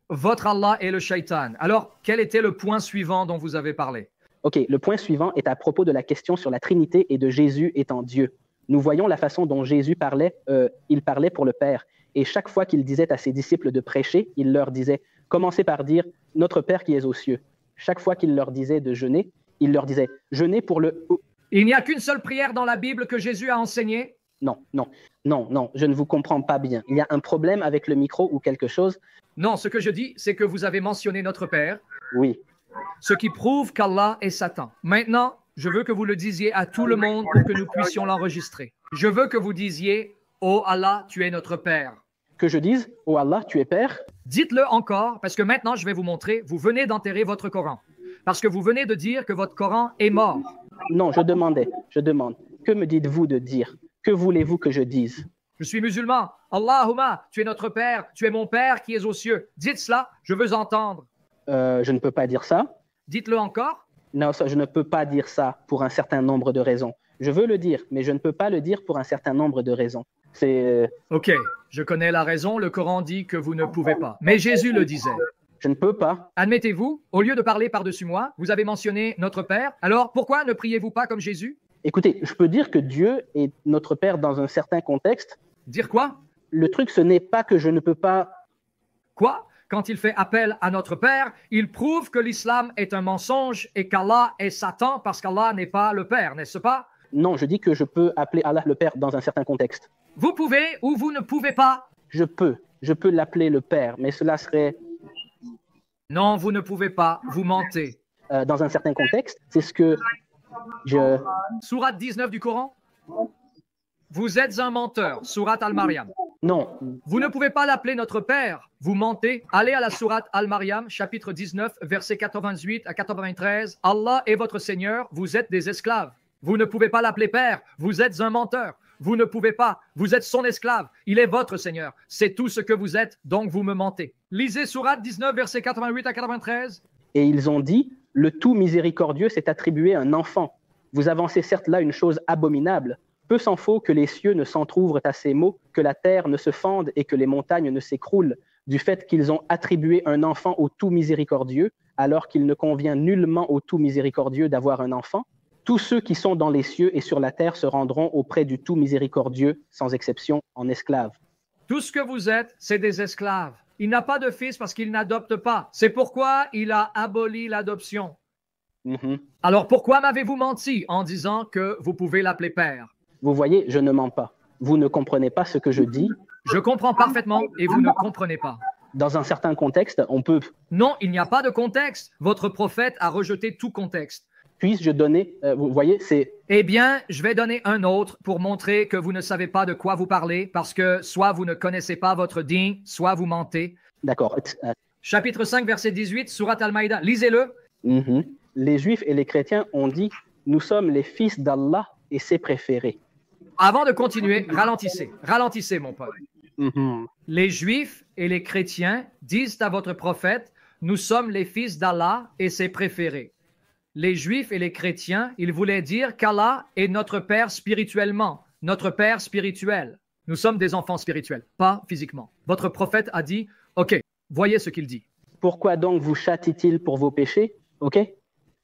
Votre Allah est le shaitan. Alors, quel était le point suivant dont vous avez parlé? Ok, le point suivant est à propos de la question sur la Trinité et de Jésus étant Dieu. Nous voyons la façon dont Jésus parlait, il parlait pour le Père. Et chaque fois qu'il disait à ses disciples de prêcher, il leur disait, commencez par dire, notre Père qui es aux cieux. Chaque fois qu'il leur disait de jeûner, il leur disait, jeûnez pour le... Il n'y a qu'une seule prière dans la Bible que Jésus a enseignée? Non, je ne vous comprends pas bien. Il y a un problème avec le micro ou quelque chose? Non, ce que je dis, c'est que vous avez mentionné notre Père. Oui. Ce qui prouve qu'Allah est Satan. Maintenant, je veux que vous le disiez à tout le monde pour que nous puissions l'enregistrer. Je veux que vous disiez, oh Allah, tu es notre Père. Que je dise, oh Allah, tu es Père? Dites-le encore, parce que maintenant, je vais vous montrer, vous venez d'enterrer votre Coran. Parce que vous venez de dire que votre Coran est mort. Non, je demande, que me dites-vous de dire? Que voulez-vous que je dise? Je suis musulman. Allahumma, tu es notre Père, tu es mon Père qui est aux cieux. Dites cela, je veux entendre. Je ne peux pas dire ça. Dites-le encore. Non, je ne peux pas dire ça pour un certain nombre de raisons. Je veux le dire, mais je ne peux pas le dire pour un certain nombre de raisons. C'est... Ok, je connais la raison. Le Coran dit que vous ne pouvez pas. Mais Jésus le disait. Je ne peux pas. Admettez-vous, au lieu de parler par-dessus moi, vous avez mentionné notre Père. Alors, pourquoi ne priez-vous pas comme Jésus? Écoutez, je peux dire que Dieu est notre Père dans un certain contexte. Dire quoi? Le truc, ce n'est pas que je ne peux pas... Quoi? Quand il fait appel à notre Père, il prouve que l'islam est un mensonge et qu'Allah est Satan parce qu'Allah n'est pas le Père, n'est-ce pas? Non, je dis que je peux appeler Allah le Père dans un certain contexte. Vous pouvez ou vous ne pouvez pas? Je peux l'appeler le Père, mais cela serait... Non, vous ne pouvez pas, vous mentez. Dans un certain contexte, c'est ce que je... Sourate 19 du Coran? Vous êtes un menteur, Sourate Al-Maryam. Non. Vous ne pouvez pas l'appeler notre Père, vous mentez. Allez à la Sourate Al-Maryam, chapitre 19, versets 88 à 93. Allah est votre Seigneur, vous êtes des esclaves. Vous ne pouvez pas l'appeler Père, vous êtes un menteur. Vous ne pouvez pas, vous êtes son esclave. Il est votre Seigneur. C'est tout ce que vous êtes, donc vous me mentez. Lisez Sourate 19, versets 88 à 93. Et ils ont dit, le tout miséricordieux s'est attribué un enfant. Vous avancez certes là une chose abominable. Peu s'en faut que les cieux ne s'entr'ouvrent à ces mots, que la terre ne se fende et que les montagnes ne s'écroulent, du fait qu'ils ont attribué un enfant au tout miséricordieux, alors qu'il ne convient nullement au tout miséricordieux d'avoir un enfant. Tous ceux qui sont dans les cieux et sur la terre se rendront auprès du tout miséricordieux, sans exception, en esclaves. Tout ce que vous êtes, c'est des esclaves. Il n'a pas de fils parce qu'il n'adopte pas. C'est pourquoi il a aboli l'adoption. Alors pourquoi m'avez-vous menti en disant que vous pouvez l'appeler Père? Vous voyez, je ne mens pas. Vous ne comprenez pas ce que je dis. Je comprends parfaitement et vous ne comprenez pas. Dans un certain contexte, on peut... Non, il n'y a pas de contexte. Votre prophète a rejeté tout contexte. Puis-je donner... vous voyez, c'est... Eh bien, je vais donner un autre pour montrer que vous ne savez pas de quoi vous parlez parce que soit vous ne connaissez pas votre dîn, soit vous mentez. D'accord. Chapitre 5, verset 18, Sourate Al-Maïda. Lisez-le. Les Juifs et les chrétiens ont dit « Nous sommes les fils d'Allah et ses préférés ». Avant de continuer, ralentissez. Ralentissez, mon pote. Les Juifs et les chrétiens disent à votre prophète « Nous sommes les fils d'Allah et ses préférés ». Les Juifs et les chrétiens, ils voulaient dire qu'Allah est notre Père spirituellement, notre Père spirituel. Nous sommes des enfants spirituels, pas physiquement. Votre prophète a dit « Ok, voyez ce qu'il dit ». Pourquoi donc vous châtie-t-il pour vos péchés? Ok?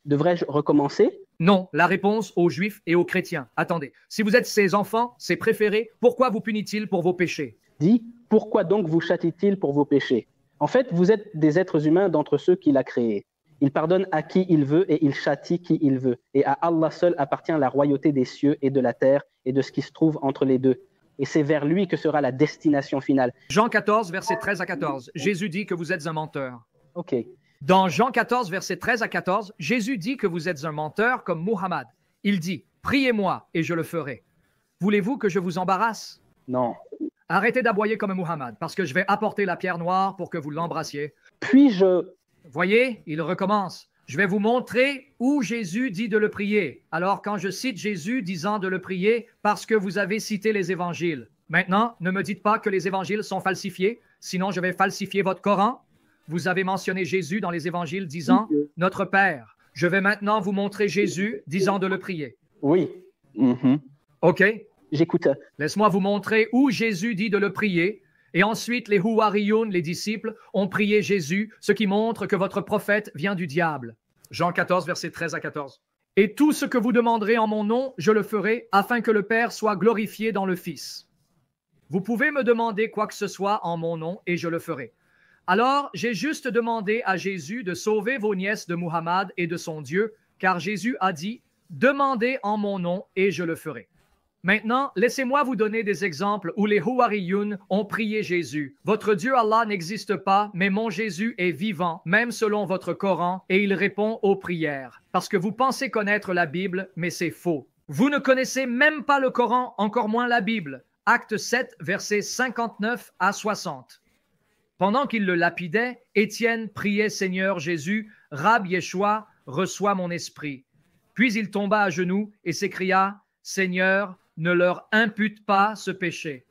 Devrais-je recommencer? Non, la réponse aux Juifs et aux chrétiens. Attendez, si vous êtes ses enfants, ses préférés, pourquoi vous punit-il pour vos péchés? Dit, pourquoi donc vous châtie-t-il pour vos péchés? En fait, vous êtes des êtres humains d'entre ceux qu'il a créés. Il pardonne à qui il veut et il châtie qui il veut. Et à Allah seul appartient la royauté des cieux et de la terre et de ce qui se trouve entre les deux. Et c'est vers lui que sera la destination finale. Jean 14, versets 13 à 14. Jésus dit que vous êtes un menteur. Ok. Dans Jean 14, versets 13 à 14, Jésus dit que vous êtes un menteur comme Muhammad. Il dit « Priez-moi et je le ferai ». Voulez-vous que je vous embarrasse? Non. Arrêtez d'aboyer comme Muhammad parce que je vais apporter la pierre noire pour que vous l'embrassiez. Puis-je... Voyez, il recommence. Je vais vous montrer où Jésus dit de le prier. Alors, quand je cite Jésus disant de le prier, parce que vous avez cité les évangiles. Maintenant, ne me dites pas que les évangiles sont falsifiés, sinon je vais falsifier votre Coran. Vous avez mentionné Jésus dans les évangiles disant « Notre Père ». Je vais maintenant vous montrer Jésus disant de le prier. Oui. OK. J'écoute. Laisse-moi vous montrer où Jésus dit de le prier. Et ensuite, les Huwariyoun, les disciples, ont prié Jésus, ce qui montre que votre prophète vient du diable. Jean 14, versets 13 à 14. Et tout ce que vous demanderez en mon nom, je le ferai, afin que le Père soit glorifié dans le Fils. Vous pouvez me demander quoi que ce soit en mon nom, et je le ferai. Alors, j'ai juste demandé à Jésus de sauver vos nièces de Muhammad et de son Dieu, car Jésus a dit, « Demandez en mon nom, et je le ferai. » Maintenant, laissez-moi vous donner des exemples où les Huwariyoun ont prié Jésus. Votre Dieu Allah n'existe pas, mais mon Jésus est vivant, même selon votre Coran, et il répond aux prières. Parce que vous pensez connaître la Bible, mais c'est faux. Vous ne connaissez même pas le Coran, encore moins la Bible. Acte 7, versets 59 à 60. Pendant qu'il le lapidait, Étienne priait Seigneur Jésus, Rab Yeshua, reçois mon esprit. Puis il tomba à genoux et s'écria, Seigneur, ne leur impute pas ce péché.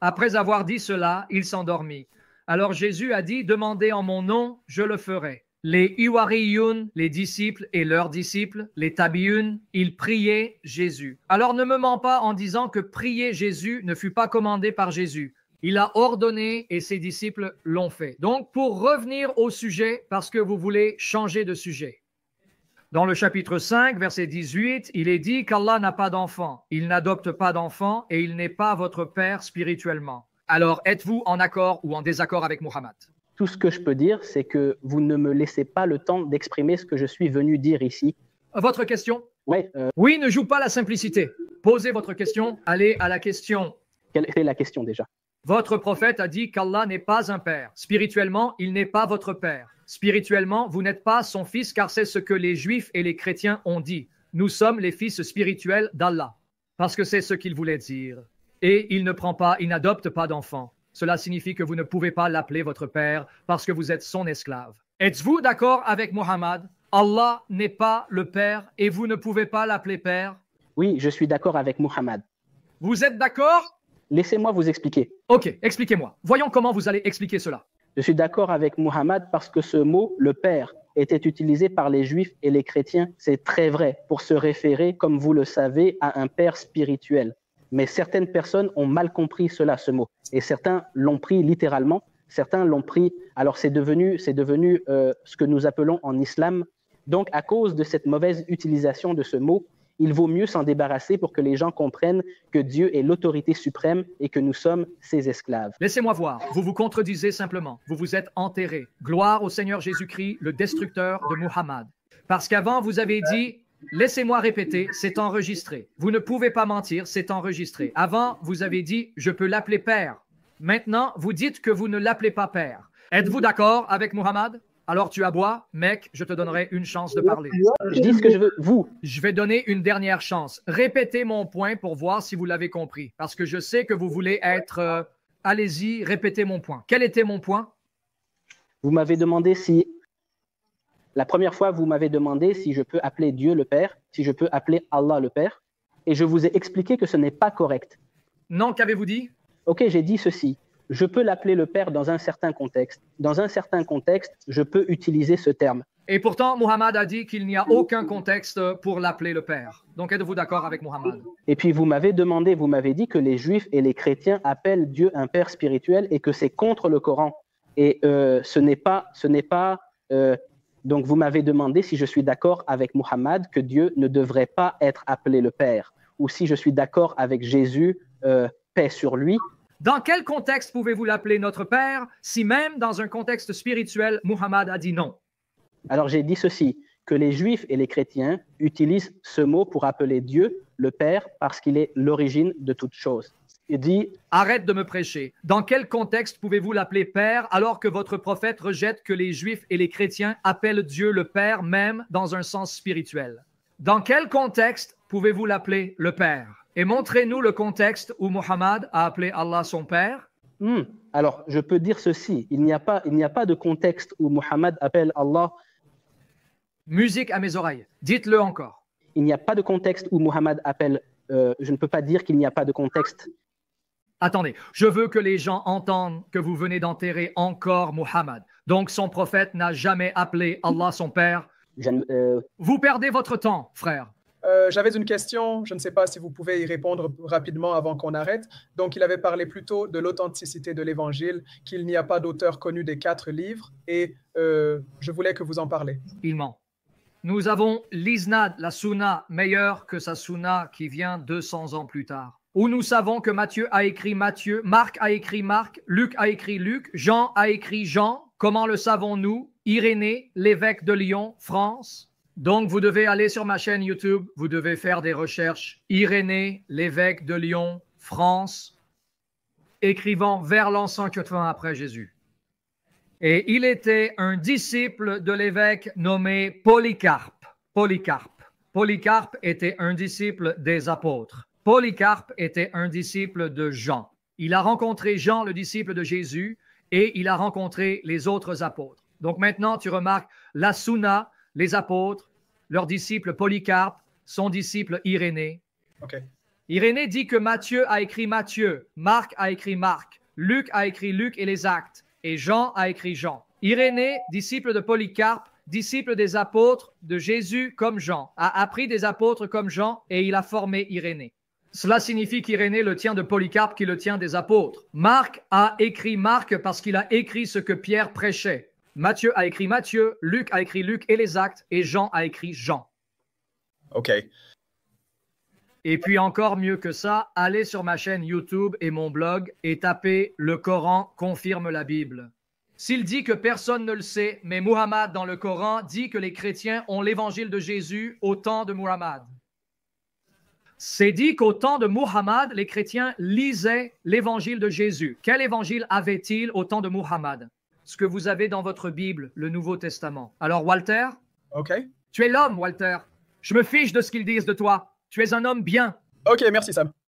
Après avoir dit cela, il s'endormit. Alors Jésus a dit, demandez en mon nom, je le ferai. Les Huwariyoun, les disciples et leurs disciples, les Tabi'un, ils priaient Jésus. Alors ne me mens pas en disant que prier Jésus ne fut pas commandé par Jésus. Il a ordonné et ses disciples l'ont fait. Donc pour revenir au sujet, parce que vous voulez changer de sujet. Dans le chapitre 5, verset 18, il est dit qu'Allah n'a pas d'enfant, il n'adopte pas d'enfant et il n'est pas votre père spirituellement. Alors, êtes-vous en accord ou en désaccord avec Muhammad? Tout ce que je peux dire, c'est que vous ne me laissez pas le temps d'exprimer ce que je suis venu dire ici. Votre question? Oui. Oui, ne joue pas la simplicité. Posez votre question, allez à la question. Quelle est la question déjà? Votre prophète a dit qu'Allah n'est pas un père. Spirituellement, il n'est pas votre père. Spirituellement, vous n'êtes pas son fils, car c'est ce que les Juifs et les chrétiens ont dit. Nous sommes les fils spirituels d'Allah, parce que c'est ce qu'il voulait dire. Et il n'adopte pas d'enfant. Cela signifie que vous ne pouvez pas l'appeler votre père, parce que vous êtes son esclave. Êtes-vous d'accord avec Muhammad? Allah n'est pas le père, et vous ne pouvez pas l'appeler père? Oui, je suis d'accord avec Muhammad. Vous êtes d'accord? Laissez-moi vous expliquer. Ok, expliquez-moi. Voyons comment vous allez expliquer cela. Je suis d'accord avec Muhammad parce que ce mot, le père, était utilisé par les juifs et les chrétiens. C'est très vrai pour se référer, comme vous le savez, à un père spirituel. Mais certaines personnes ont mal compris cela, ce mot. Et certains l'ont pris littéralement, certains l'ont pris... Alors c'est devenu ce que nous appelons en islam. Donc à cause de cette mauvaise utilisation de ce mot, il vaut mieux s'en débarrasser pour que les gens comprennent que Dieu est l'autorité suprême et que nous sommes ses esclaves. Laissez-moi voir. Vous vous contredisez simplement. Vous vous êtes enterré. Gloire au Seigneur Jésus-Christ, le destructeur de Muhammad. Parce qu'avant, vous avez dit, laissez-moi répéter, c'est enregistré. Vous ne pouvez pas mentir, c'est enregistré. Avant, vous avez dit, je peux l'appeler père. Maintenant, vous dites que vous ne l'appelez pas père. Êtes-vous d'accord avec Muhammad? Alors tu aboies, mec, je te donnerai une chance de parler. Je dis ce que je veux, vous. Je vais donner une dernière chance. Répétez mon point pour voir si vous l'avez compris. Parce que je sais que vous voulez être... Allez-y, répétez mon point. Quel était mon point? Vous m'avez demandé si... La première fois, vous m'avez demandé si je peux appeler Dieu le Père, si je peux appeler Allah le Père. Et je vous ai expliqué que ce n'est pas correct. Non, qu'avez-vous dit? Ok, j'ai dit ceci. Je peux l'appeler le Père dans un certain contexte. Dans un certain contexte, je peux utiliser ce terme. Et pourtant, Muhammad a dit qu'il n'y a aucun contexte pour l'appeler le Père. Donc, êtes-vous d'accord avec Muhammad? Et puis, vous m'avez dit que les Juifs et les chrétiens appellent Dieu un Père spirituel et que c'est contre le Coran. Et ce n'est pas. Donc, vous m'avez demandé si je suis d'accord avec Muhammad que Dieu ne devrait pas être appelé le Père, ou si je suis d'accord avec Jésus, paix sur lui. Dans quel contexte pouvez-vous l'appeler notre Père si même dans un contexte spirituel, Muhammad a dit non? Alors j'ai dit ceci, que les Juifs et les chrétiens utilisent ce mot pour appeler Dieu le Père parce qu'il est l'origine de toute chose. Il dit... Arrête de me prêcher. Dans quel contexte pouvez-vous l'appeler Père alors que votre prophète rejette que les Juifs et les chrétiens appellent Dieu le Père même dans un sens spirituel? Dans quel contexte pouvez-vous l'appeler le Père? Et montrez-nous le contexte où Muhammad a appelé Allah son Père. Alors, je peux dire ceci. Il n'y a pas de contexte où Muhammad appelle Allah... Musique à mes oreilles. Dites-le encore. Il n'y a pas de contexte où Muhammad appelle... je ne peux pas dire qu'il n'y a pas de contexte. Attendez, je veux que les gens entendent que vous venez d'enterrer encore Muhammad. Donc, son prophète n'a jamais appelé Allah son Père. Vous perdez votre temps, frère. J'avais une question, je ne sais pas si vous pouvez y répondre rapidement avant qu'on arrête. Donc, il avait parlé plutôt de l'authenticité de l'Évangile, qu'il n'y a pas d'auteur connu des 4 livres, et je voulais que vous en parlez. Il ment. Nous avons l'Isnad, la Sunna, meilleure que sa Sunna qui vient 200 ans plus tard. Où nous savons que Matthieu a écrit Matthieu, Marc a écrit Marc, Luc a écrit Luc, Jean a écrit Jean. Comment le savons-nous? Irénée, l'évêque de Lyon, France. Donc, vous devez aller sur ma chaîne YouTube, vous devez faire des recherches. Irénée, l'évêque de Lyon, France, écrivant vers l'an 180 après Jésus. Et il était un disciple de l'évêque nommé Polycarpe. Polycarpe était un disciple des apôtres. Polycarpe était un disciple de Jean. Il a rencontré Jean, le disciple de Jésus, et il a rencontré les autres apôtres. Donc maintenant, tu remarques la Sunna, les apôtres, leurs disciples Polycarpe, son disciple Irénée. Okay. Irénée dit que Matthieu a écrit Matthieu, Marc a écrit Marc, Luc a écrit Luc et les Actes, et Jean a écrit Jean. Irénée, disciple de Polycarpe, disciple des apôtres de Jésus comme Jean, a appris des apôtres comme Jean et il a formé Irénée. Cela signifie qu'Irénée le tient de Polycarpe qui le tient des apôtres. Marc a écrit Marc parce qu'il a écrit ce que Pierre prêchait. Matthieu a écrit Matthieu, Luc a écrit Luc et les Actes, et Jean a écrit Jean. OK. Et puis encore mieux que ça, allez sur ma chaîne YouTube et mon blog et tapez « Le Coran confirme la Bible ». S'il dit que personne ne le sait, mais Muhammad dans le Coran dit que les chrétiens ont l'évangile de Jésus au temps de Muhammad. C'est dit qu'au temps de Muhammad, les chrétiens lisaient l'évangile de Jésus. Quel évangile avait-il au temps de Muhammad? Ce que vous avez dans votre Bible, le Nouveau Testament. Alors, Walter? OK. Tu es l'homme, Walter. Je me fiche de ce qu'ils disent de toi. Tu es un homme bien. OK, merci, Sam.